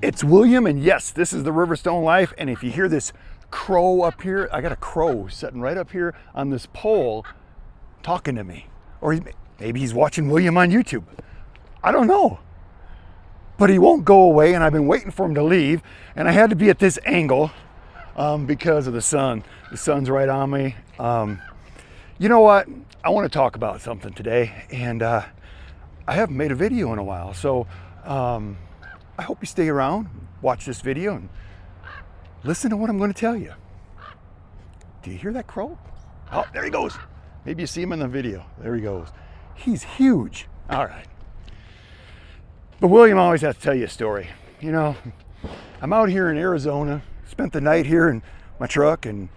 It's William, and yes, this is the Riverstone Life. And if you hear this crow up here, I got a crow sitting right up here on this pole talking to me. Or maybe he's watching William on YouTube. I don't know. But he won't go away, and I've been waiting for him to leave. And I had to be at this angle because of the sun. The sun's right on me. You know what? I want to talk about something today, and I haven't made a video in a while. So I hope you stay around, watch this video, and listen to what I'm going to tell you. Do you hear that crow? Oh, there he goes. Maybe you see him in the video. There he goes. He's huge. All right. But William always has to tell you a story. You know, I'm out here in Arizona, spent the night here in my truck and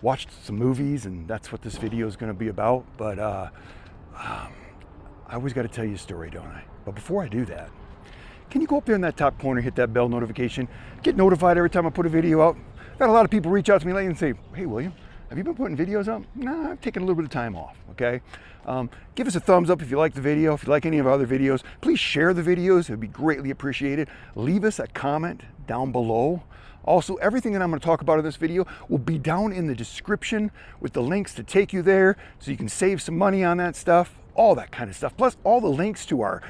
watched some movies, and that's what this video is going to be about. But I always got to tell you a story, don't I? But before I do that, can you go up there in that top corner, hit that bell notification, get notified every time I put a video out? I've had a lot of people reach out to me lately and say, hey, William, have you been putting videos up? No, I've taken a little bit of time off, okay? Give us a thumbs up if you like the video. If you like any of our other videos, please share the videos. It would be greatly appreciated. Leave us a comment down below. Also, everything that I'm going to talk about in this video will be down in the description with the links to take you there so you can save some money on that stuff, all that kind of stuff. Plus, all the links to our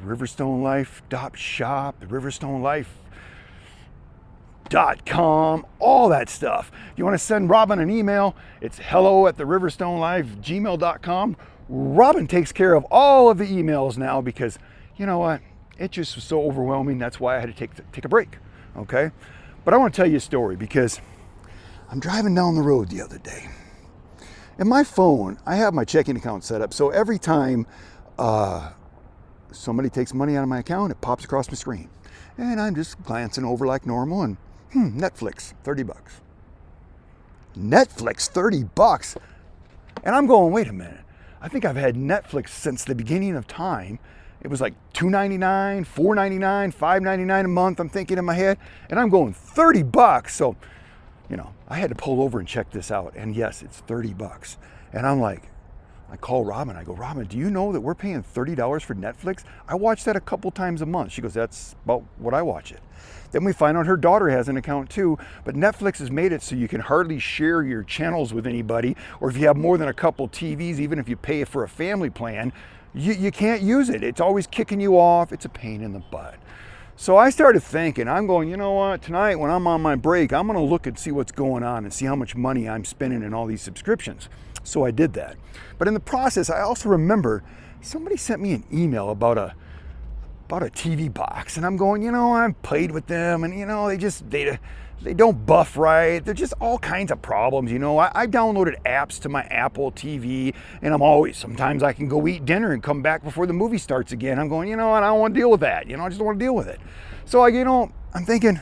Riverstone Life shop, the RiverstoneLife.com, all that stuff. If you want to send Robin an email, it's hello@theriverstonelife@gmail.com. Robin takes care of all of the emails now because, you know what, it just was so overwhelming. That's why I had to take a break, okay? But I want to tell you a story because I'm driving down the road the other day. And my phone, I have my checking account set up, so every time somebody takes money out of my account, it pops across my screen. And I'm just glancing over like normal, and Netflix, 30 bucks. Netflix, 30 bucks. And I'm going, wait a minute. I think I've had Netflix since the beginning of time. It was like $2.99, $4.99, $5.99 a month, I'm thinking in my head. And I'm going, 30 bucks. So, you know, I had to pull over and check this out. And yes, it's 30 bucks. And I'm like, I call Robin. I go, Robin, do you know that we're paying $30 for Netflix? I watch that a couple times a month. She goes, that's about what I watch it. Then we find out her daughter has an account too, but Netflix has made it so you can hardly share your channels with anybody, or if you have more than a couple TVs, even if you pay for a family plan, you can't use it. It's always kicking you off. It's a pain in the butt. So I started thinking, I'm going, you know what, tonight when I'm on my break, I'm going to look and see what's going on and see how much money I'm spending in all these subscriptions. So I did that. But in the process, I also remember somebody sent me an email about a TV box, and I'm going, you know, I've played with them, and you know, they don't buff right. They're just all kinds of problems, you know. I downloaded apps to my Apple TV, and sometimes I can go eat dinner and come back before the movie starts again. I'm going, you know what, I don't want to deal with that. You know, I just don't want to deal with it. So I'm thinking,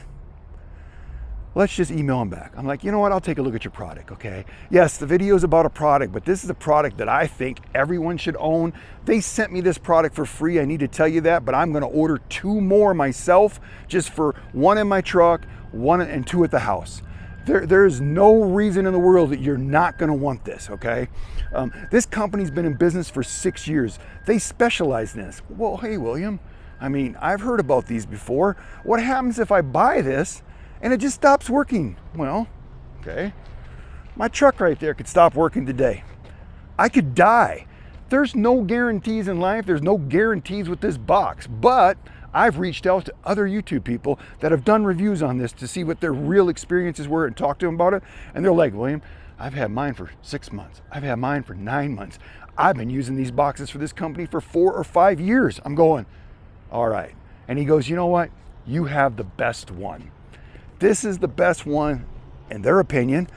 let's just email them back. I'm like, you know what, I'll take a look at your product, okay? Yes, the video is about a product, but this is a product that I think everyone should own. They sent me this product for free, I need to tell you that, but I'm gonna order 2 more myself, just for 1 in my truck, 1 and 2 at the house. There's no reason in the world that you're not gonna want this, okay? This company's been in business for 6 years. They specialize in this. Well, hey, William, I mean, I've heard about these before. What happens if I buy this and it just stops working? Well, okay, my truck right there could stop working today. I could die. There's no guarantees in life. There's no guarantees with this box, but I've reached out to other YouTube people that have done reviews on this to see what their real experiences were and talk to them about it. And they're like, William, I've had mine for 6 months. I've had mine for 9 months. I've been using these boxes for this company for 4 or 5 years. I'm going, all right. And he goes, you know what? You have the best one. This is the best one, in their opinion.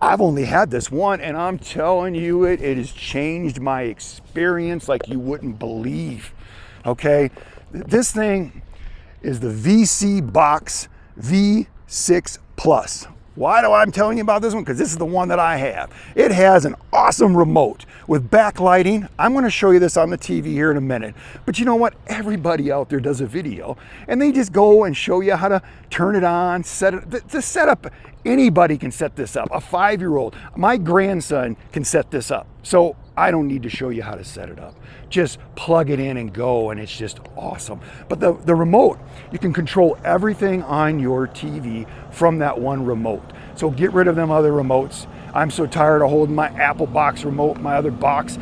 I've only had this one, and I'm telling you, it has changed my experience like you wouldn't believe, okay? This thing is the vSeeBox V6 Plus. Why do I'm telling you about this one? Because this is the one that I have. It has an awesome remote with backlighting. I'm going to show you this on the TV here in a minute. But you know what? Everybody out there does a video, and they just go and show you how to turn it on, set it. The setup, anybody can set this up. A 5-year-old, my grandson can set this up. So I don't need to show you how to set it up. Just plug it in and go, and it's just awesome. But the remote, you can control everything on your TV from that one remote. So get rid of them other remotes. I'm so tired of holding my Apple box remote, my other box.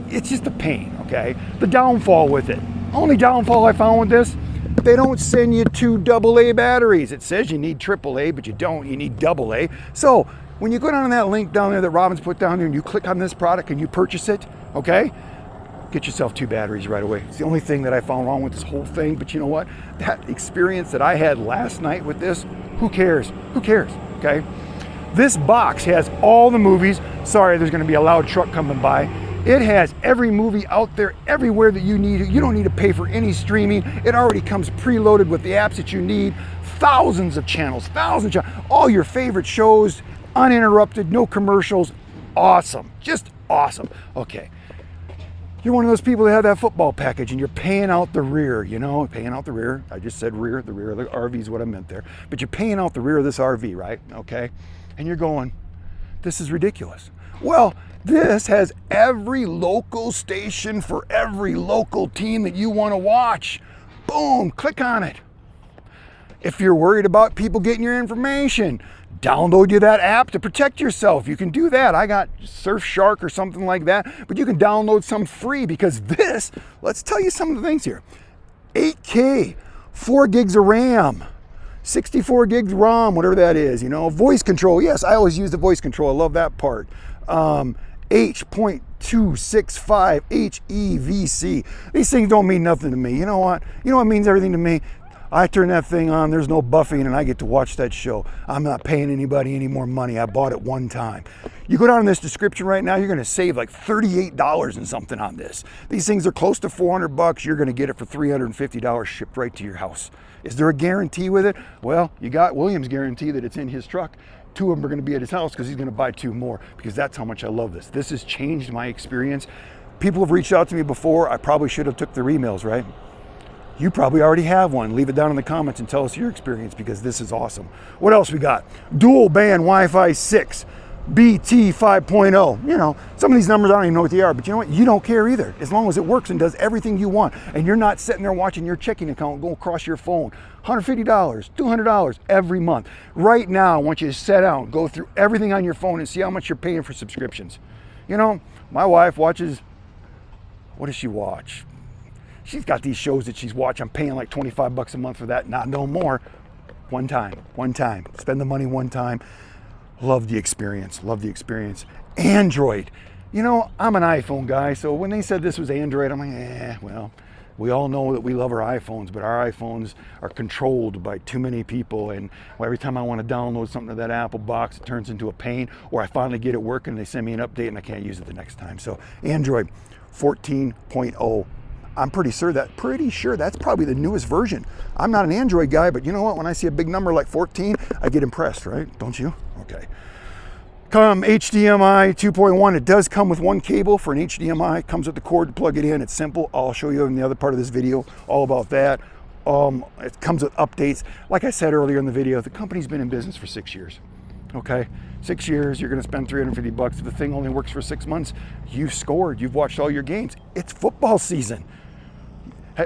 It's just a pain, okay? The downfall with it. Only downfall I found with this, they don't send you 2 AA batteries. It says you need AAA, but you don't, you need AA. So when you go down on that link down there that Robin's put down there and you click on this product and you purchase it, okay? Get yourself 2 batteries right away. It's the only thing that I found wrong with this whole thing, but you know what? That experience that I had last night with this, who cares? Who cares, okay? This box has all the movies. Sorry, there's gonna be a loud truck coming by. It has every movie out there, everywhere that you need it. You don't need to pay for any streaming. It already comes preloaded with the apps that you need. Thousands of channels, all your favorite shows, uninterrupted, no commercials. Awesome, just awesome. Okay, you're one of those people that have that football package and you're paying out the rear, you know, paying out the rear. I just said rear, the rear of the RV is what I meant there. But you're paying out the rear of this RV, right? Okay, and you're going, this is ridiculous. Well, this has every local station for every local team that you want to watch. Boom, click on it. If you're worried about people getting your information, download you that app to protect yourself. You can do that. I got Surfshark or something like that, but you can download some free because this, let's tell you some of the things here. 8K, 4 gigs of RAM, 64 gigs ROM, whatever that is, you know, voice control. Yes, I always use the voice control. I love that part. H.265 HEVC. These things don't mean nothing to me. You know what? You know what means everything to me? I turn that thing on, there's no buffing, and I get to watch that show. I'm not paying anybody any more money. I bought it one time. You go down in this description right now, you're gonna save like $38 and something on this. These things are close to 400 bucks. You're gonna get it for $350 shipped right to your house. Is there a guarantee with it? Well, you got William's guarantee that it's in his truck. 2 of them are gonna be at his house because he's gonna buy 2 more because that's how much I love this. This has changed my experience. People have reached out to me before. I probably should have took their emails, right? You probably already have one. Leave it down in the comments and tell us your experience because this is awesome. What else we got? Dual band Wi-Fi 6, BT 5.0. You know, some of these numbers I don't even know what they are, but you know what? You don't care either. As long as it works and does everything you want and you're not sitting there watching your checking account go across your phone. $150, $200 every month. Right now, I want you to set out, go through everything on your phone and see how much you're paying for subscriptions. You know, my wife watches, what does she watch? She's got these shows that she's watching. I'm paying like 25 bucks a month for that, not no more. One time. Spend the money one time. Love the experience. Android. You know, I'm an iPhone guy, so when they said this was Android, I'm like, well, we all know that we love our iPhones, but our iPhones are controlled by too many people, and every time I want to download something to that Apple box, it turns into a pain, or I finally get it working, they send me an update and I can't use it the next time. So Android 14.0. I'm pretty sure that's probably the newest version. I'm not an Android guy, but you know what? When I see a big number like 14, I get impressed, right? Don't you? Okay. Come HDMI 2.1. It does come with 1 cable for an HDMI. It comes with the cord to plug it in. It's simple. I'll show you in the other part of this video all about that. It comes with updates. Like I said earlier in the video, the company's been in business for 6 years. Okay, 6 years, you're gonna spend 350 bucks. If the thing only works for 6 months, you've scored, you've watched all your games. It's football season.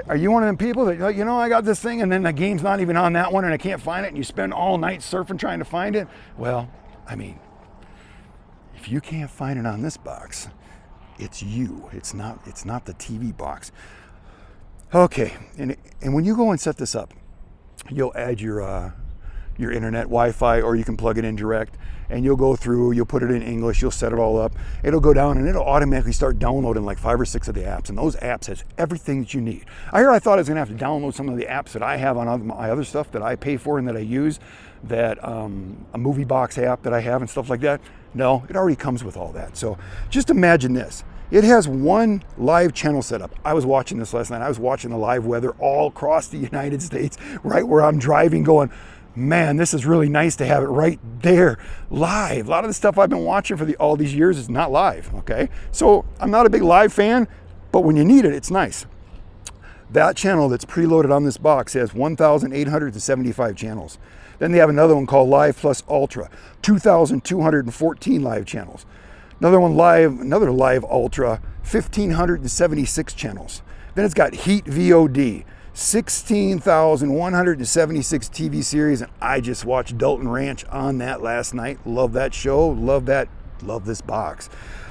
Are you one of them people that, you know, I got this thing and then the game's not even on that one and I can't find it and you spend all night surfing trying to find it? Well, I mean, if you can't find it on this box, it's you. It's not the TV box. Okay, and when you go and set this up, you'll add your internet Wi-Fi, or you can plug it in direct, and you'll go through, you'll put it in English, you'll set it all up, it'll go down and it'll automatically start downloading like 5 or 6 of the apps, and those apps has everything that you need. I thought I was gonna have to download some of the apps that I have on my other stuff that I pay for and that I use, that a movie box app that I have and stuff like that. No, it already comes with all that. So just imagine this. It has 1 live channel set up. I was watching this last night. I was watching the live weather all across the United States, right where I'm driving, going, man, this is really nice to have it right there live. A lot of the stuff I've been watching for all these years is not live, okay? So I'm not a big live fan, but when you need it, it's nice. That channel that's preloaded on this box has 1,875 channels. Then they have another one called Live Plus Ultra, 2,214 live channels. Another one live, another live ultra, 1,576 channels. Then it's got Heat VOD, 16,176 TV series, and I just watched Dalton Ranch on that last night. Love that show, love this box.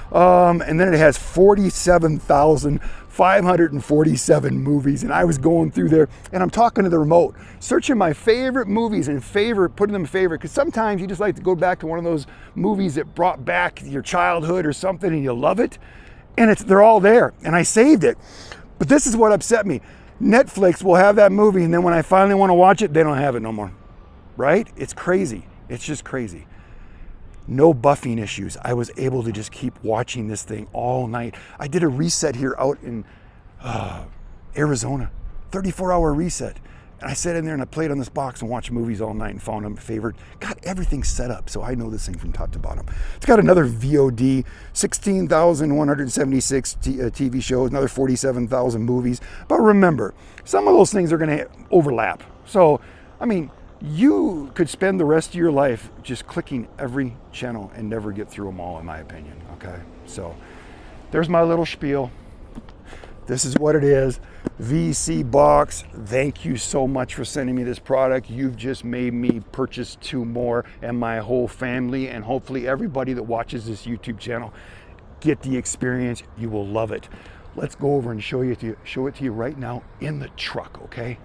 And then it has 47,547 movies, and I was going through there, and I'm talking to the remote, searching my favorite movies and putting them in favorite, because sometimes you just like to go back to one of those movies that brought back your childhood or something, and you love it, and they're all there, and I saved it. But this is what upset me. Netflix will have that movie, and then when I finally want to watch it, they don't have it no more, right? It's crazy. It's just crazy. No buffing issues. I was able to just keep watching this thing all night. I did a reset here out in Arizona, 34-hour reset. And I sat in there and I played on this box and watched movies all night and found them favored. Got everything set up, so I know this thing from top to bottom. It's got another VOD, 16,176 TV shows, another 47,000 movies. But remember, some of those things are going to overlap. So, I mean, you could spend the rest of your life just clicking every channel and never get through them all, in my opinion, okay? So there's my little spiel. This is what it is. vSeeBox, thank you so much for sending me this product. You've just made me purchase 2 more, and my whole family, and hopefully everybody that watches this YouTube channel get the experience. You will love it. Let's go over and show it to you right now in the truck, okay?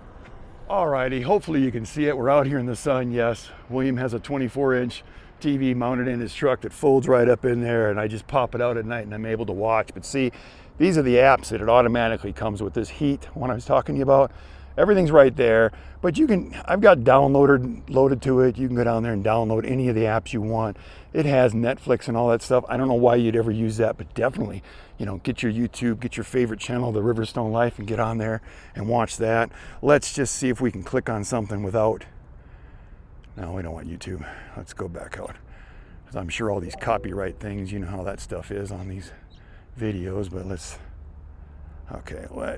Alrighty, hopefully you can see it. We're out here in the sun, yes. William has a 24-inch TV mounted in his truck that folds right up in there, and I just pop it out at night and I'm able to watch. But see, these are the apps that it automatically comes with. This Heat one I was talking to you about. Everything's right there, but I've got loaded to it. You can go down there and download any of the apps you want. It has Netflix and all that stuff. I don't know why you'd ever use that, but definitely, get your YouTube, get your favorite channel, the Riverstone Life, and get on there and watch that. Let's just see if we can click on something without, no, we don't want YouTube. Let's go back out. Because I'm sure all these copyright things, you know how that stuff is on these videos, but let's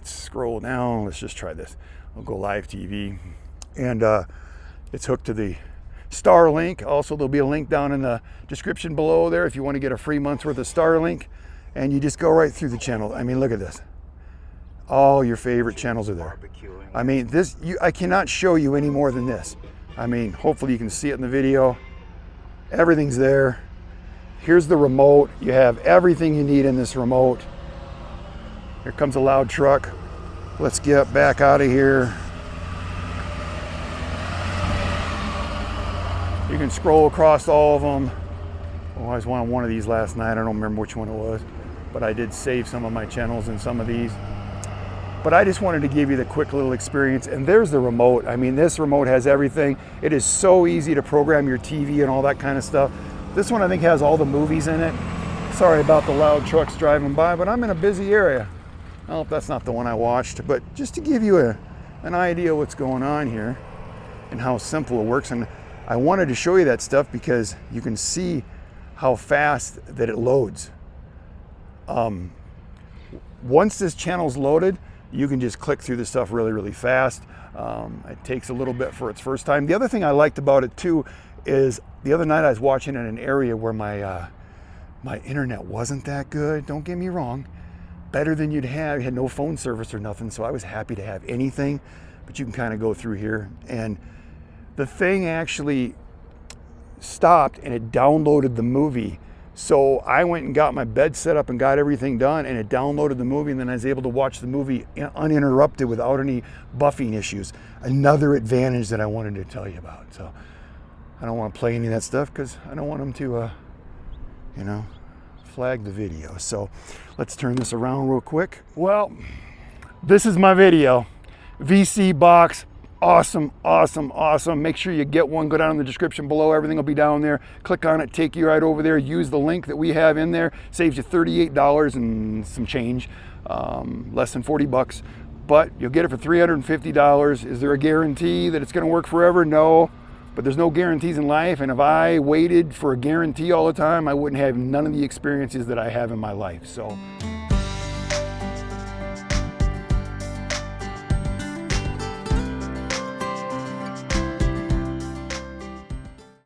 scroll down. Let's just try this. We'll go live TV, and it's hooked to the Starlink. Also, there'll be a link down in the description below there if you want to get a free month's worth of Starlink, and you just go right through the channel. I mean, look at this. All your favorite channels are there. I mean, I cannot show you any more than this. I mean, hopefully you can see it in the video. Everything's there. Here's the remote. You have everything you need in this remote. Here comes a loud truck. Let's get back out of here. You can scroll across all of them. Oh, I was on one of these last night. I don't remember which one it was, but I did save some of my channels in some of these. But I just wanted to give you the quick little experience. And there's the remote. I mean, this remote has everything. It is so easy to program your TV and all that kind of stuff. This one I think has all the movies in it. Sorry about the loud trucks driving by, but I'm in a busy area. I hope that's not the one I watched, but just to give you an idea of what's going on here and how simple it works. And I wanted to show you that stuff because you can see how fast that it loads. Once this channel's loaded, you can just click through the stuff really, really fast. It takes a little bit for its first time. The other thing I liked about it too is the other night I was watching in an area where my internet wasn't that good. Don't get me wrong. Better than you'd have. You had no phone service or nothing, so I was happy to have anything. But you can kind of go through here, and the thing actually stopped and it downloaded the movie. So I went and got my bed set up and got everything done, and it downloaded the movie, and then I was able to watch the movie uninterrupted without any buffing issues. Another advantage that I wanted to tell you about. So I don't want to play any of that stuff because I don't want them to, flag the video. So let's turn this around real quick. Well, this is my video. vSeeBox, awesome, awesome, awesome. Make sure you get one. Go down in the description below. Everything will be down there. Click on it, take you right over there. Use the link that we have in there. Saves you $38 and some change, less than 40 bucks. But you'll get it for $350. Is there a guarantee that it's going to work forever? No. But there's no guarantees in life, and if I waited for a guarantee all the time, I wouldn't have none of the experiences that I have in my life. So